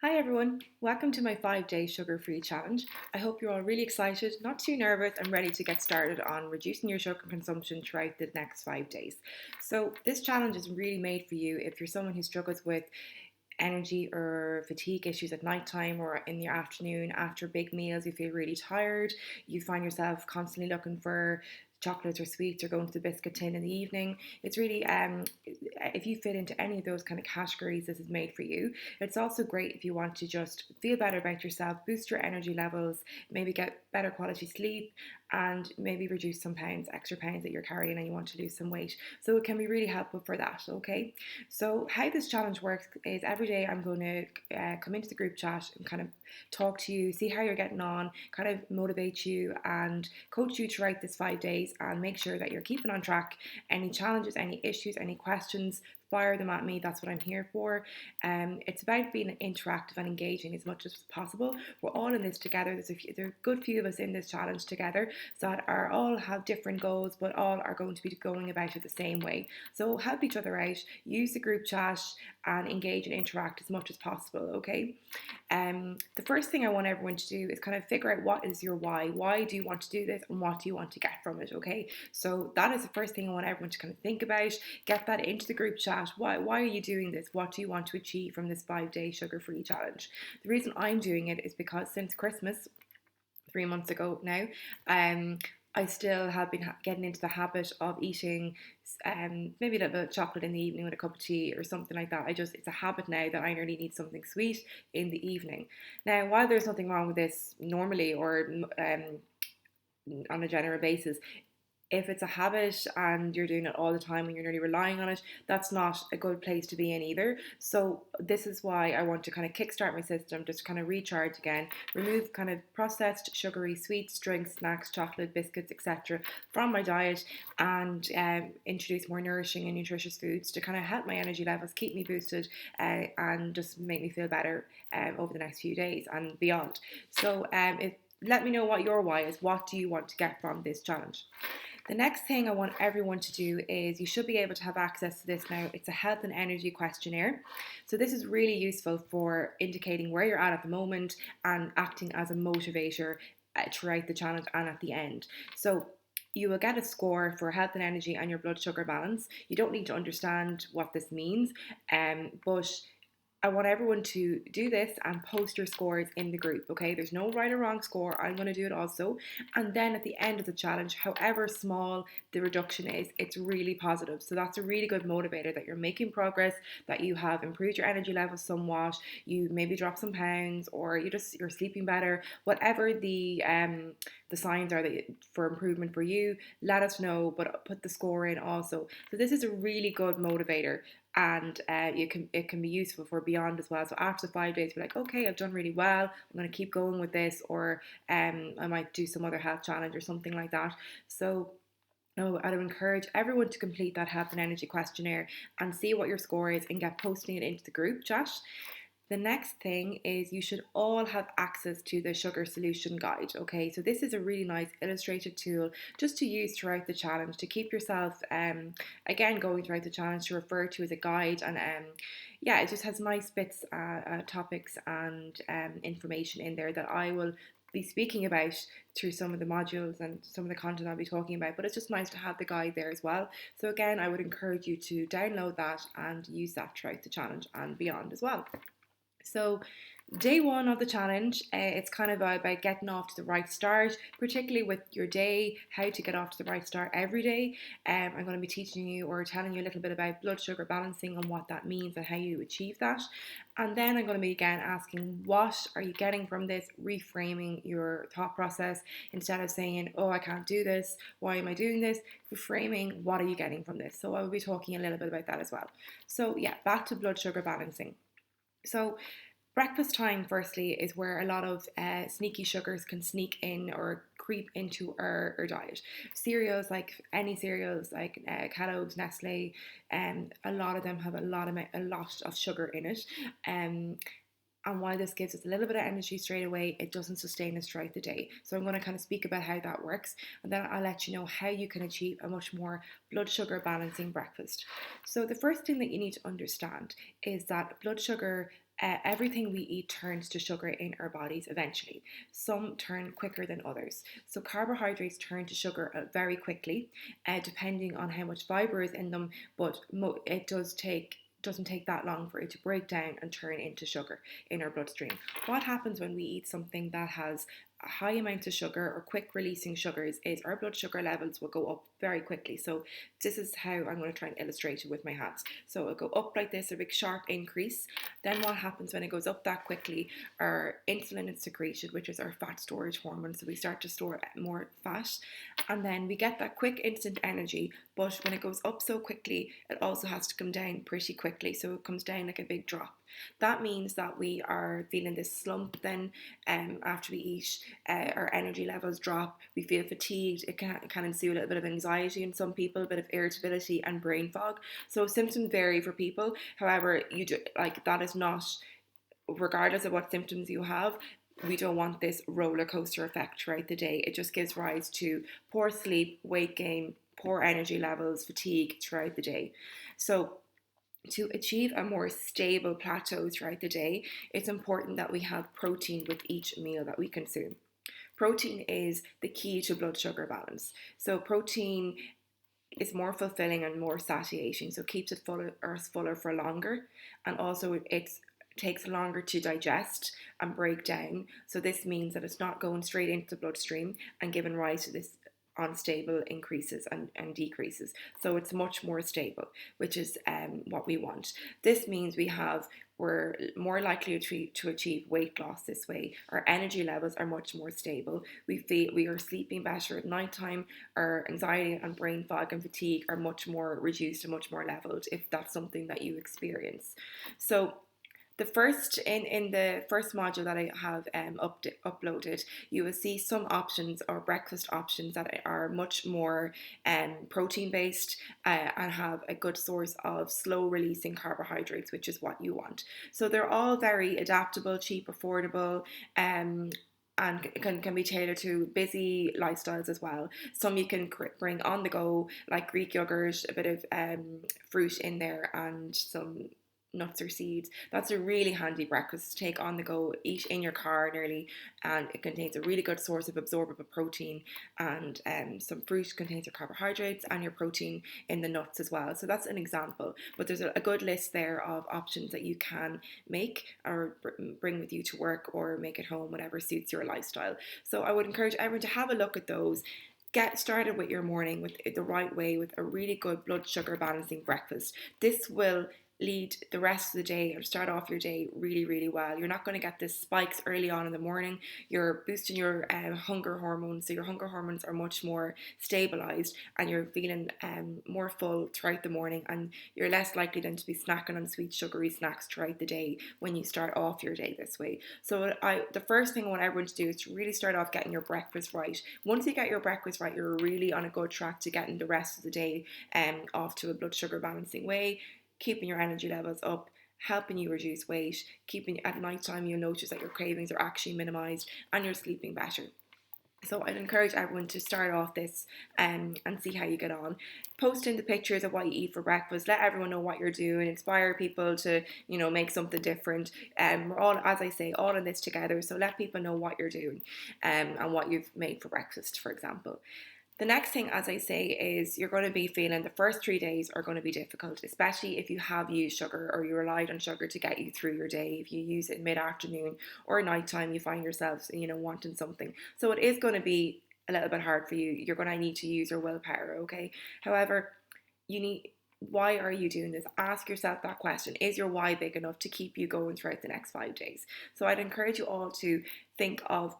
Hi everyone, welcome to my 5-day sugar-free challenge. I hope you're all really excited, not too nervous, and ready to get started on reducing your sugar consumption throughout the next 5 days. So this challenge is really made for you if you're someone who struggles with energy or fatigue issues at nighttime or in the afternoon after big meals. You feel really tired, you find yourself constantly looking for chocolates or sweets or going to the biscuit tin in the evening. It's really if you fit into any of those kind of categories, this is made for you. It's also great if you want to just feel better about yourself, boost your energy levels, maybe get better quality sleep, and maybe reduce some extra pounds that you're carrying, and you want to lose some weight. So it can be really helpful for that. Okay, so how this challenge works is every day I'm going to come into the group chat and kind of talk to you, see how you're getting on, kind of motivate you and coach you throughout this 5 days, and make sure that you're keeping on track. Any challenges, any issues, any questions, fire them at me. That's what I'm here for. It's about being interactive and engaging as much as possible. We're all in this together. There are a good few of us in this challenge together that are all have different goals, but all are going to be going about it the same way. So help each other out. Use the group chat and engage and interact as much as possible. Okay. The first thing I want everyone to do is kind of figure out what is your why. Why do you want to do this, and what do you want to get from it? Okay. So that is the first thing I want everyone to kind of think about. Get that into the group chat. Why are you doing this? What do you want to achieve from this 5-day sugar-free challenge? The reason I'm doing it is because since Christmas, 3 months ago now, I still have been getting into the habit of eating maybe a little bit of chocolate in the evening with a cup of tea or something like that. It's a habit now that I really need something sweet in the evening. Now, while there's nothing wrong with this normally or on a general basis, if it's a habit and you're doing it all the time and you're nearly relying on it, that's not a good place to be in either. So this is why I want to kind of kickstart my system, just kind of recharge again, remove kind of processed sugary sweets, drinks, snacks, chocolate, biscuits, etc. from my diet, and introduce more nourishing and nutritious foods to kind of help my energy levels, keep me boosted, and just make me feel better over the next few days and beyond. So let me know what your why is. What do you want to get from this challenge? The next thing I want everyone to do is you should be able to have access to this now. It's a health and energy questionnaire. So this is really useful for indicating where you're at the moment and acting as a motivator throughout the challenge and at the end. So you will get a score for health and energy and your blood sugar balance. You don't need to understand what this means, but I want everyone to do this and post your scores in the group, okay? There's no right or wrong score. I'm going to do it also. And then at the end of the challenge, however small the reduction is, it's really positive. So that's a really good motivator that you're making progress, that you have improved your energy levels somewhat, you maybe dropped some pounds, or you're sleeping better. Whatever the signs are for improvement for you, let us know, but put the score in also. So this is a really good motivator, and it can be useful for beyond as well. So after the 5 days, be like, okay, I've done really well. I'm going to keep going with this, or I might do some other health challenge or something like that. So I would encourage everyone to complete that health and energy questionnaire and see what your score is and get posting it into the group chat. The next thing is you should all have access to the sugar solution guide. Okay, so this is a really nice illustrated tool just to use throughout the challenge to keep yourself again going throughout the challenge, to refer to as a guide. And yeah, it just has nice bits, topics and information in there that I will be speaking about through some of the modules and some of the content I'll be talking about, but it's just nice to have the guide there as well. So again, I would encourage you to download that and use that throughout the challenge and beyond as well. So day one of the challenge, it's kind of about getting off to the right start, particularly with your day, how to get off to the right start every day. I'm going to be teaching you or telling you a little bit about blood sugar balancing and what that means and how you achieve that. And then I'm going to be again asking, what are you getting from this? Reframing your thought process. Instead of saying, oh, I can't do this, why am I doing this? Reframing, what are you getting from this? So I will be talking a little bit about that as well. So yeah, back to blood sugar balancing. So breakfast time, firstly, is where a lot of sneaky sugars can sneak in or creep into our diet. Cereals, like any cereals, like Kellogg's, Nestle, a lot of them have a lot of sugar in it. And while this gives us a little bit of energy straight away, it doesn't sustain us throughout the day. So I'm going to kind of speak about how that works, and then I'll let you know how you can achieve a much more blood sugar balancing breakfast. So the first thing that you need to understand is that blood sugar everything we eat turns to sugar in our bodies eventually. Some turn quicker than others. So carbohydrates turn to sugar very quickly, depending on how much fiber is in them. But it doesn't take that long for it to break down and turn into sugar in our bloodstream. What happens when we eat something that has a high amount of sugar or quick releasing sugars is our blood sugar levels will go up very quickly. So this is how I'm going to try and illustrate it with my hands. So it'll go up like this, a big sharp increase. Then what happens when it goes up that quickly, our insulin is secreted, which is our fat storage hormone. So we start to store more fat, and then we get that quick instant energy. But when it goes up so quickly, it also has to come down pretty quickly. So it comes down like a big drop. That means that we are feeling this slump then after we eat. Our energy levels drop, we feel fatigued, it can ensue a little bit of anxiety in some people, a bit of irritability and brain fog. So symptoms vary for people. However, that is not, regardless of what symptoms you have, we don't want this roller coaster effect throughout the day. It just gives rise to poor sleep, weight gain, poor energy levels, fatigue throughout the day. So to achieve a more stable plateau throughout the day, it's important that we have protein with each meal that we consume. Protein is the key to blood sugar balance. So protein is more fulfilling and more satiating, so keeps it fuller for longer, and also it takes longer to digest and break down. So this means that it's not going straight into the bloodstream and giving rise to this unstable increases and decreases. So it's much more stable, which is what we want. This means we're more likely to achieve weight loss this way. Our energy levels are much more stable. We are sleeping better at nighttime. Our anxiety and brain fog and fatigue are much more reduced and much more leveled if that's something that you experience. So in the first module that I have uploaded, you will see some options or breakfast options that are much more protein based and have a good source of slow releasing carbohydrates, which is what you want. So they're all very adaptable, cheap, affordable, and can be tailored to busy lifestyles as well. Some you can bring on the go, like Greek yogurt, a bit of fruit in there, and some nuts or seeds. That's a really handy breakfast to take on the go, eat in your car nearly, and it contains a really good source of absorbable protein, and some fruit contains your carbohydrates and your protein in the nuts as well. So that's an example, but there's a good list there of options that you can make or bring with you to work or make at home, whatever suits your lifestyle. So I would encourage everyone to have a look at those. Get started with your morning with the right way, with a really good blood sugar balancing breakfast. This will lead the rest of the day or start off your day really, really well. You're not going to get the spikes early on in the morning. You're boosting your hunger hormones, so your hunger hormones are much more stabilized, and you're feeling more full throughout the morning, and you're less likely then to be snacking on sweet sugary snacks throughout the day when you start off your day this way. So the first thing I want everyone to do is to really start off getting your breakfast right. Once you get your breakfast right, you're really on a good track to getting the rest of the day off to a blood sugar balancing way, keeping your energy levels up, helping you reduce weight, keeping at night time you'll notice that your cravings are actually minimized and you're sleeping better. So I'd encourage everyone to start off this and see how you get on. Post in the pictures of what you eat for breakfast. Let everyone know what you're doing. Inspire people to, make something different. We're all, as I say, all in this together. So let people know what you're doing and what you've made for breakfast, for example. The next thing, as I say, is you're going to be feeling the first 3 days are going to be difficult, especially if you have used sugar or you relied on sugar to get you through your day. If you use it mid-afternoon or nighttime, you find yourself, wanting something. So it is going to be a little bit hard for you. You're going to need to use your willpower, okay? However, why are you doing this? Ask yourself that question. Is your why big enough to keep you going throughout the next 5 days? So I'd encourage you all to think of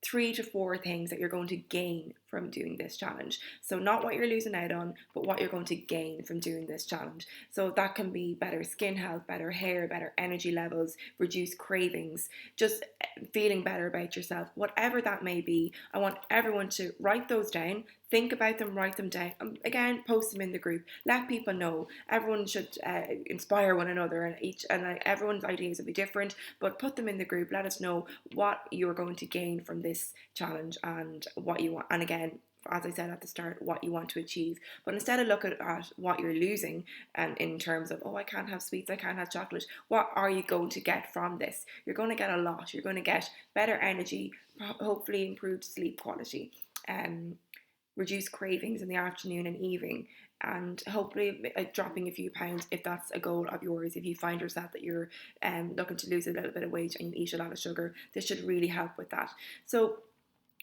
3 to 4 things that you're going to gain from doing this challenge. So not what you're losing out on, but what you're going to gain from doing this challenge. So that can be better skin health, better hair, better energy levels, reduced cravings, just feeling better about yourself, whatever that may be. I want everyone to write those down, think about them, write them down, and again, post them in the group. Let people know. Everyone should inspire one another, and everyone's ideas will be different, but put them in the group. Let us know what you're going to gain from this challenge and what you want. And again, as I said at the start, what you want to achieve. But instead of looking at what you're losing and in terms of, oh, I can't have sweets, I can't have chocolate, what are you going to get from this? You're going to get a lot. You're going to get better energy, hopefully improved sleep quality, reduce cravings in the afternoon and evening, and hopefully dropping a few pounds if that's a goal of yours. If you find yourself that you're looking to lose a little bit of weight and you eat a lot of sugar, this should really help with that. So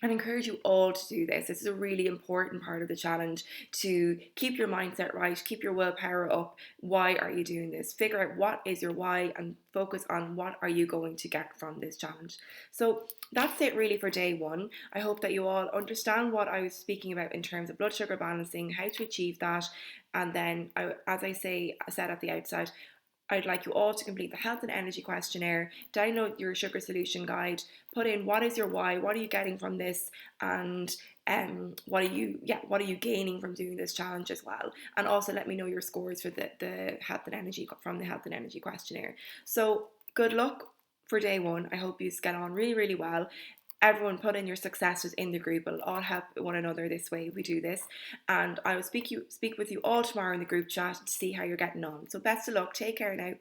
I'd encourage you all to do this. This is a really important part of the challenge, to keep your mindset right, keep your willpower up. Why are you doing this? Figure out what is your why and focus on what are you going to get from this challenge. So that's it really for day one. I hope that you all understand what I was speaking about in terms of blood sugar balancing, how to achieve that. And then, as I said at the outset, I'd like you all to complete the health and energy questionnaire, download your sugar solution guide, put in what is your why, what are you getting from this, and what are you gaining from doing this challenge as well. And also let me know your scores for the health and energy from the health and energy questionnaire. So good luck for day one. I hope you get on really, really well. Everyone put in your successes in the group. It'll all help one another this way if we do this. And I will speak with you all tomorrow in the group chat to see how you're getting on. So best of luck. Take care now.